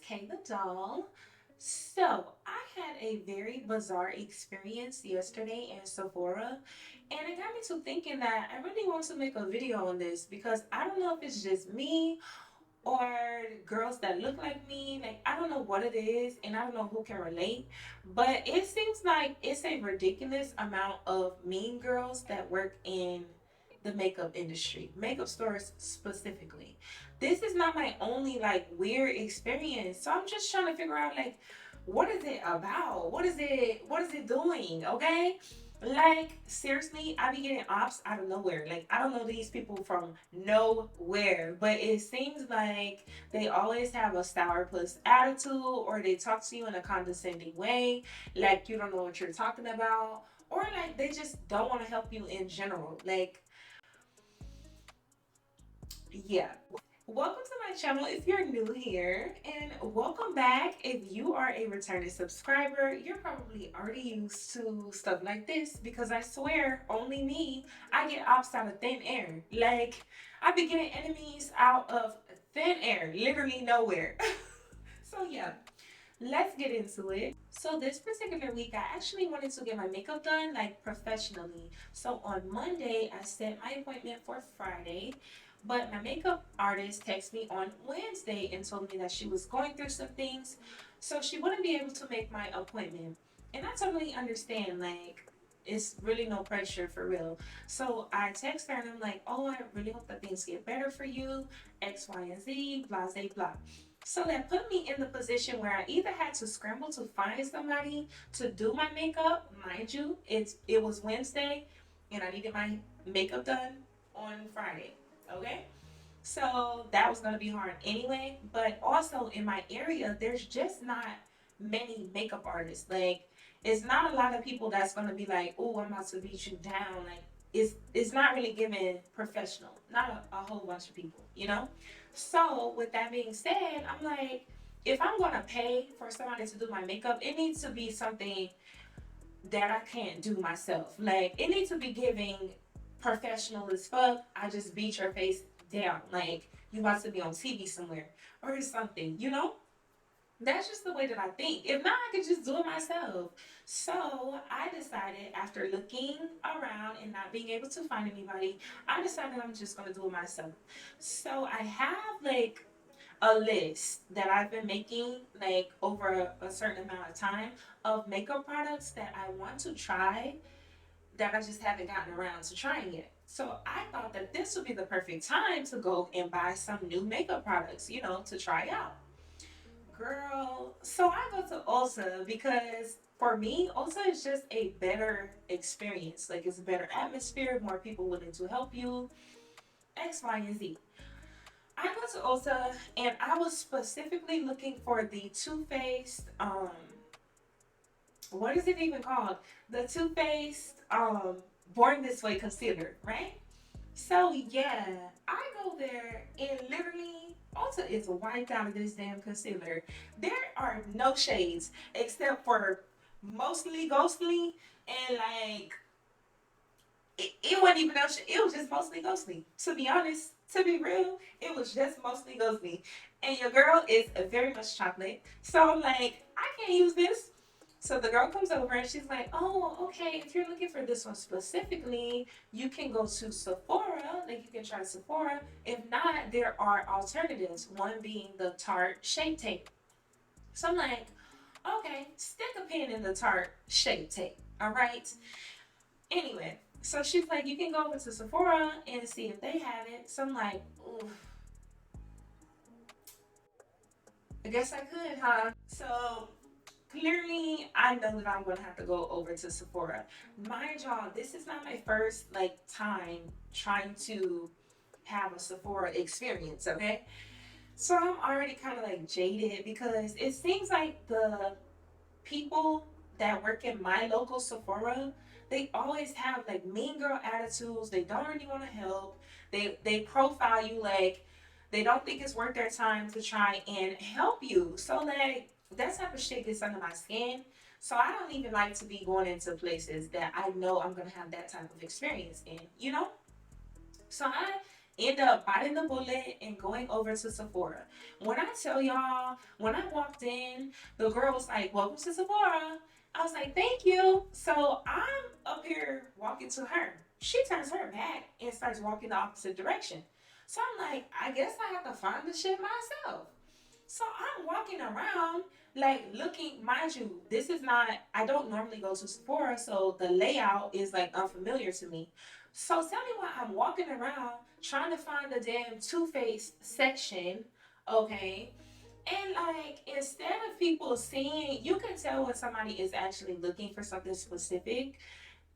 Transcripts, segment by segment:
KaetheDoll. So, I had a very bizarre experience yesterday in Sephora, and it got me to thinking that I really want to make a video on this because I don't know if it's just me or girls that look like me. Like, I don't know what it is, and I don't know who can relate, but it seems like it's a ridiculous amount of mean girls that work in the makeup industry, makeup stores specifically. This is not my only like weird experience, so I'm just trying to figure out like what is it about? What is it doing? Okay? Like, seriously, I be getting ops out of nowhere. Like, I don't know these people from nowhere, but it seems like they always have a sour puss attitude, or they talk to you in a condescending way, like you don't know what you're talking about, or like they just don't want to help you in general. Like, yeah. Welcome to my channel if you're new here, and welcome back if you are a returning subscriber. You're probably already used to stuff like this because I swear, only me, I get ops out of thin air. Like, I be getting enemies out of thin air, literally nowhere. So, yeah, let's get into it. So this particular week, I actually wanted to get my makeup done like professionally. So on Monday, I set my appointment for Friday, but my makeup artist texted me on Wednesday and told me that she was going through some things, so she wouldn't be able to make my appointment. And I totally understand, like, it's really no pressure for real. So I text her and I'm like, oh, I really hope that things get better for you, X, Y, and Z, blah, blah, blah. So that put me in the position where I either had to scramble to find somebody to do my makeup. Mind you, it was Wednesday and I needed my makeup done on Friday. Okay? So that was gonna be hard anyway. But also in my area, there's just not many makeup artists. Like, it's not a lot of people that's gonna be like, oh, I'm about to beat you down. Like, it's not really given professional. Not a whole bunch of people, you know? So with that being said, I'm like, if I'm gonna pay for somebody to do my makeup, it needs to be something that I can't do myself. Like, it needs to be giving professional as fuck. I just beat your face down. Like, you about to be on TV somewhere or something, you know? That's just the way that I think. If not, I could just do it myself. So I decided, after looking around and not being able to find anybody, I decided I'm just gonna do it myself. So I have like a list that I've been making like over a certain amount of time of makeup products that I want to try that I just haven't gotten around to trying yet. So I thought that this would be the perfect time to go and buy some new makeup products, to try out. Girl, so I go to Ulta because for me, Ulta is just a better experience. Like, it's a better atmosphere, more people willing to help you, X, Y, and Z. I go to Ulta and I was specifically looking for the Too Faced, what is it even called? The Too Faced Born This Way concealer, right? So yeah, I go there and literally Ulta is wiped out of this damn concealer. There are no shades except for mostly ghostly and like it wasn't even no shade. It was just mostly ghostly. To be honest, to be real, it was just mostly ghostly. And your girl is very much chocolate. So I'm like, I can't use this. So the girl comes over and she's like, oh, okay, if you're looking for this one specifically, you can go to Sephora. Like, you can try Sephora. If not, there are alternatives, one being the Tarte Shape Tape. So I'm like, okay, stick a pin in the Tarte Shape Tape. All right. Anyway, so she's like, you can go over to Sephora and see if they have it. So I'm like, ooh, I guess I could, huh? So clearly, I know that I'm gonna have to go over to Sephora. Mind y'all, this is not my first like time trying to have a Sephora experience, okay? So I'm already kind of like jaded because it seems like the people that work in my local Sephora, they always have like mean girl attitudes. They don't really want to help. They profile you like they don't think it's worth their time to try and help you. So like that type of shit gets under my skin. So I don't even like to be going into places that I know I'm gonna have that type of experience in, you know? So I end up biting the bullet and going over to Sephora. When I tell y'all, when I walked in, the girl was like, "Welcome to Sephora." I was like, "Thank you." So I'm up here walking to her. She turns her back and starts walking the opposite direction. So I'm like, I guess I have to find the shit myself. So I'm walking around, like looking, mind you, this is not, I don't normally go to Sephora, so the layout is like unfamiliar to me. So tell me why I'm walking around trying to find the damn Too Faced section, okay? And like, instead of people seeing, you can tell when somebody is actually looking for something specific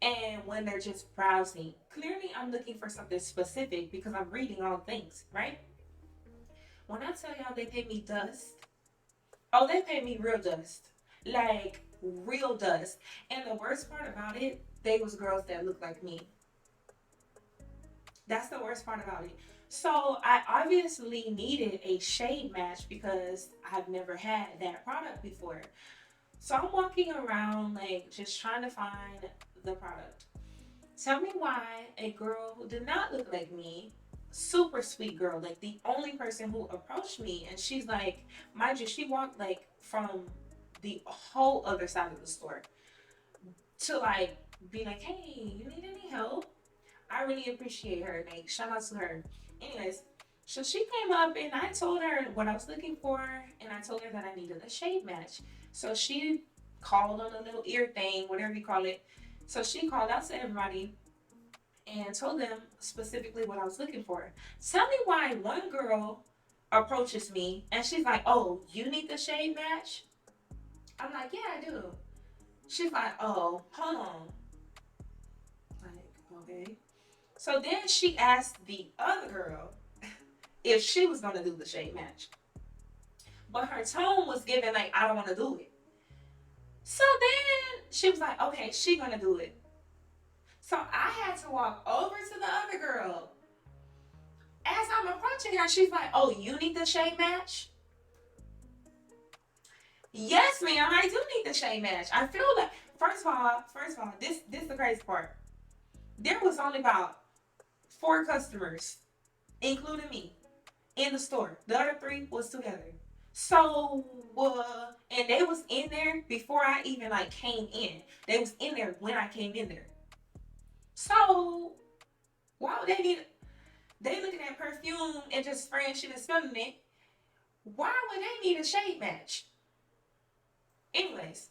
and when they're just browsing. Clearly, I'm looking for something specific because I'm reading all things, right? When I tell y'all they pay me dust, oh, they pay me real dust. Like, real dust. And the worst part about it, they was girls that looked like me. That's the worst part about it. So I obviously needed a shade match because I've never had that product before. So I'm walking around like just trying to find the product. Tell me why a girl who did not look like me, super sweet girl, like the only person who approached me, and she's like, mind you, she walked like from the whole other side of the store to like be like, "Hey, you need any help?" I really appreciate her. Like, shout out to her. Anyways, so she came up and I told her what I was looking for, and I told her that I needed a shade match. So she called on a little ear thing, whatever you call it. So she called out to everybody and told them specifically what I was looking for. Tell me why one girl approaches me and she's like, "Oh, you need the shade match?" I'm like, "Yeah, I do." She's like, "Oh, hold on." Like, okay. So then she asked the other girl if she was gonna do the shade match. But her tone was given like, "I don't wanna do it." So then she was like, "Okay, she gonna do it." So I had to walk over to the other girl. As I'm approaching her, she's like, "Oh, you need the shade match?" Yes, ma'am, I do need the shade match. I feel like first of all, this is the crazy part. There was only about 4 customers, including me, in the store. The other 3 was together. So, and they was in there before I even like came in. They was in there when I came in there. So, why would they need? They looking at perfume and just spraying shit and smelling it. Why would they need a shade match? Anyways,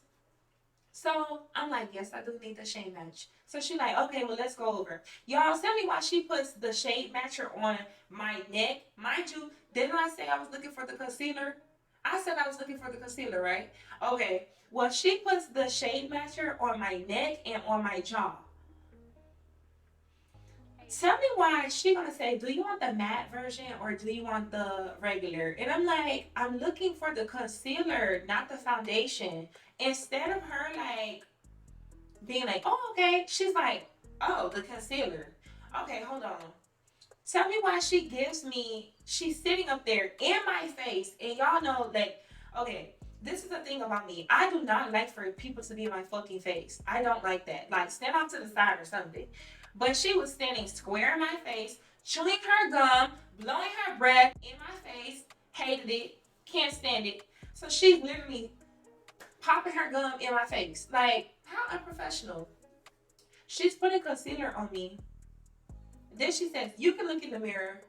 so I'm like, "Yes, I do need the shade match." So she like, "Okay, well, let's go over." Y'all, tell me why she puts the shade matcher on my neck. Mind you, didn't I say I was looking for the concealer? I said I was looking for the concealer, right? Okay. Well, she puts the shade matcher on my neck and on my jaw. Tell me why she gonna say, "Do you want the matte version or do you want the regular?" And I'm like, "I'm looking for the concealer, not the foundation." Instead of her like being like, "Oh, okay," she's like, "Oh, the concealer." Okay, hold on. Tell me why she gives me, she's sitting up there in my face, and y'all know that, okay, this is the thing about me. I do not like for people to be in my fucking face. I don't like that. Like, stand off to the side or something. But she was standing square in my face, chewing her gum, blowing her breath in my face, hated it, can't stand it. So she's literally popping her gum in my face. Like, how unprofessional. She's putting concealer on me. Then she says, "You can look in the mirror."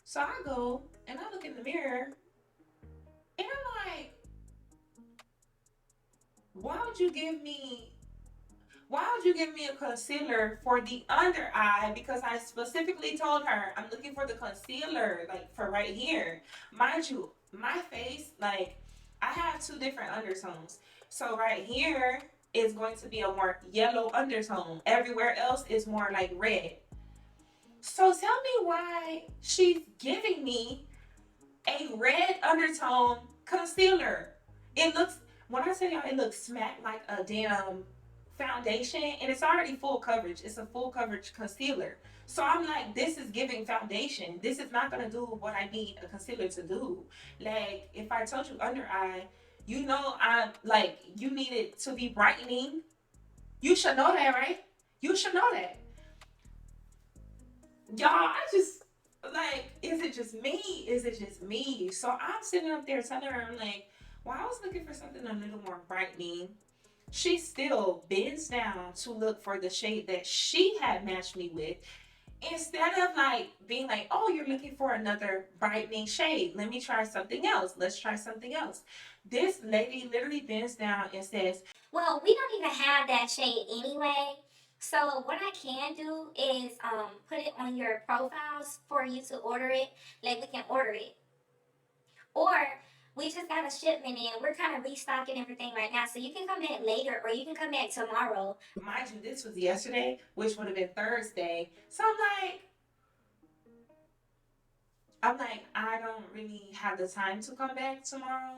So I go and I look in the mirror and I'm like, why would you give me a concealer for the under eye? Because I specifically told her I'm looking for the concealer, like for right here. Mind you, my face, like I have 2 different undertones. So right here is going to be a more yellow undertone. Everywhere else is more like red. So tell me why she's giving me a red undertone concealer. It looks, when I tell y'all, it looks smack like a damn foundation, and it's already full coverage. It's a full coverage concealer. So I'm like, this is giving foundation. This is not gonna do what I need a concealer to do. Like, if I told you under eye, you know, I'm like, you need it to be brightening. You should know that, right? You should know that. Y'all, I just, Like, is it just me? Is it just me? So I'm sitting up there telling her, I'm like, well, I was looking for something a little more brightening. She still bends down to look for the shade that she had matched me with, instead of like being like, oh, you're looking for another brightening shade. Let me try something else. Let's try something else. This lady literally bends down and says, well, we don't even have that shade anyway. So what I can do is put it on your profiles for you to order it. Like we can order it. Or we just got a shipment in. We're kind of restocking everything right now. So you can come back later or you can come back tomorrow. mind you, this was yesterday, which would have been Thursday. So I'm like, I don't really have the time to come back tomorrow.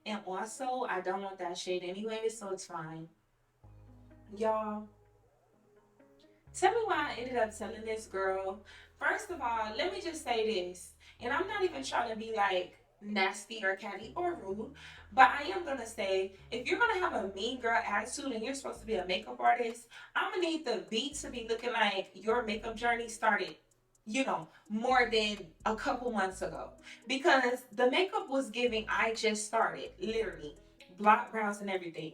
And also, I don't want that shade anyway, so it's fine. Y'all, tell me why I ended up telling this girl. First of all, let me just say this, and I'm not even trying to be like nasty or catty or rude, but I am gonna say if you're gonna have a mean girl attitude and you're supposed to be a makeup artist, I'm gonna need the beat to be looking like your makeup journey started, more than a couple months ago. Because the makeup was giving, I just started, literally, block brows and everything.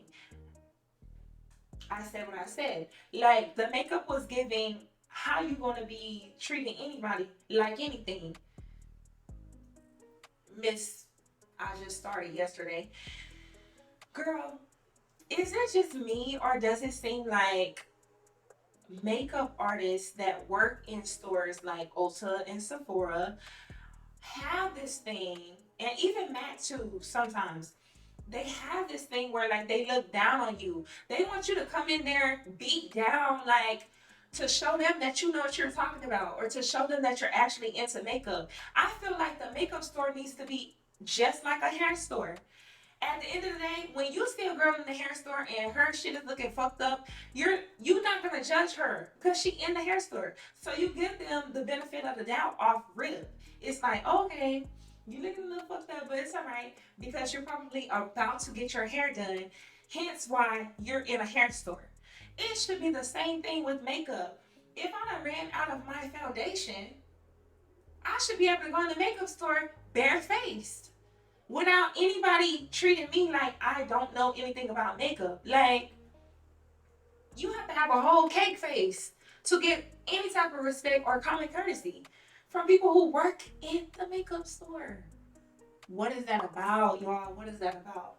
I said what I said. Like the makeup was giving, how you gonna be treating anybody like anything? Miss, I just started yesterday. Girl, is it just me or does it seem like makeup artists that work in stores like Ulta and Sephora have this thing, and even Mac too sometimes, they have this thing where like they look down on you. They want you to come in there beat down, like to show them that you know what you're talking about or to show them that you're actually into makeup. I feel like the makeup store needs to be just like a hair store. At the end of the day, when you see a girl in the hair store and her shit is looking fucked up, you're not gonna judge her because she in the hair store. So you give them the benefit of the doubt off rip. It's like, okay, you looking a little fucked up, but it's alright because you're probably about to get your hair done. Hence why you're in a hair store. It should be the same thing with makeup. If I done ran out of my foundation, I should be able to go in the makeup store barefaced without anybody treating me like I don't know anything about makeup. Like, you have to have a whole cake face to get any type of respect or common courtesy from people who work in the makeup store. What is that about, y'all? What is that about?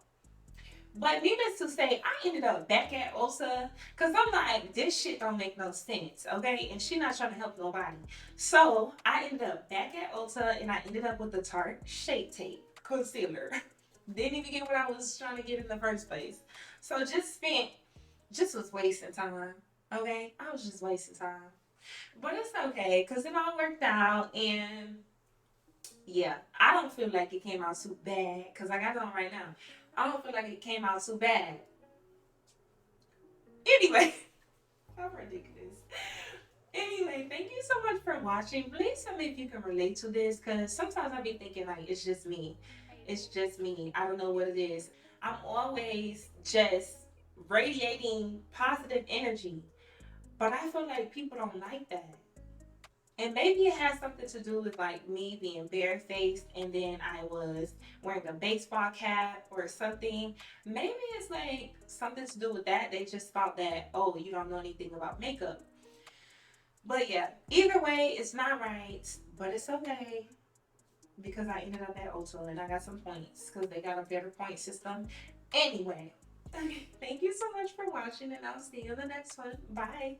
But needless to say, I ended up back at Ulta because I'm like, this shit don't make no sense, okay? And she not trying to help nobody. So I ended up back at Ulta and I ended up with the Tarte Shape Tape Concealer. Didn't even get what I was trying to get in the first place. So just was wasting time, okay? I was just wasting time. But it's okay because it all worked out and yeah, I don't feel like it came out too bad because I got it on right now. I don't feel like it came out too bad. Anyway, how ridiculous. Anyway, thank you so much for watching. Please tell me if you can relate to this because sometimes I be thinking like it's just me. It's just me. I don't know what it is. I'm always just radiating positive energy, but I feel like people don't like that. And maybe it has something to do with like me being barefaced and then I was wearing a baseball cap or something. Maybe it's like something to do with that. They just thought that, oh, you don't know anything about makeup. But yeah, either way, it's not right, but it's okay because I ended up at Ulta and I got some points because they got a better point system. Anyway, okay, thank you so much for watching and I'll see you in the next one. Bye.